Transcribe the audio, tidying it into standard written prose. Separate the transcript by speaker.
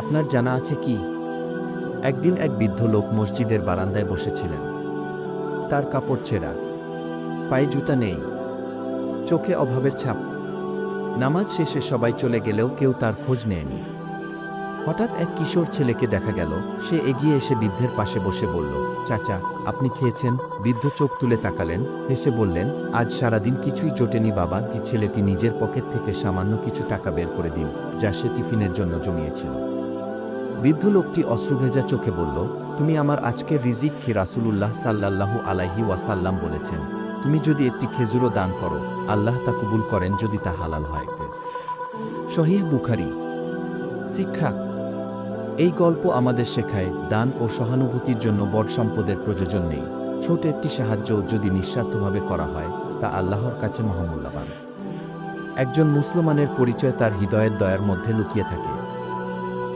Speaker 1: আপনার জানা আছে কি, একদিন এক বৃদ্ধ লোক মসজিদের বারান্দায় বসেছিলেন। তার কাপড় ছেঁড়া, পায়ে জুতা নেই, চোখে অভাবের ছাপ। নামাজ শেষে সবাই চলে গেলেও কেউ তার খোঁজ নেয়নি। হঠাৎ এক কিশোর ছেলেকে দেখা গেল। সে এগিয়ে এসে বৃদ্ধের পাশে বসে বলল, চাচা, আপনি খেয়েছেন? বৃদ্ধ চোখ তুলে তাকালেন, হেসে বললেন, আজ সারাদিন কিছুই জোটেনি বাবা। কি ছেলেটি নিজের পকেট থেকে সামান্য কিছু টাকা বের করে দিল, যা সে টিফিনের জন্য জমিয়েছিল। বৃদ্ধ লোকটি অশ্রুভেজা চোখে বলল, তুমি আমার আজকের রিজিক কি? রাসূলুল্লাহ সাল্লাল্লাহু আলাইহি ওয়াসাল্লাম বলেছেন, তুমি যদি একটি খেজুরও দান করো, আল্লাহ তা কবুল করেন যদি তা হালাল হয়। সহিহ বুখারী। শিক্ষা। এই গল্প আমাদের শেখায়, দান ও সহানুভূতির জন্য বড় সম্পদের প্রয়োজন নেই। ছোট একটি সাহায্য যদি নিঃস্বার্থভাবে করা হয়, তা আল্লাহর কাছে মহামূল্যবান। একজন মুসলমানের পরিচয় তার হৃদয়ের দয়ার মধ্যে লুকিয়ে থাকে।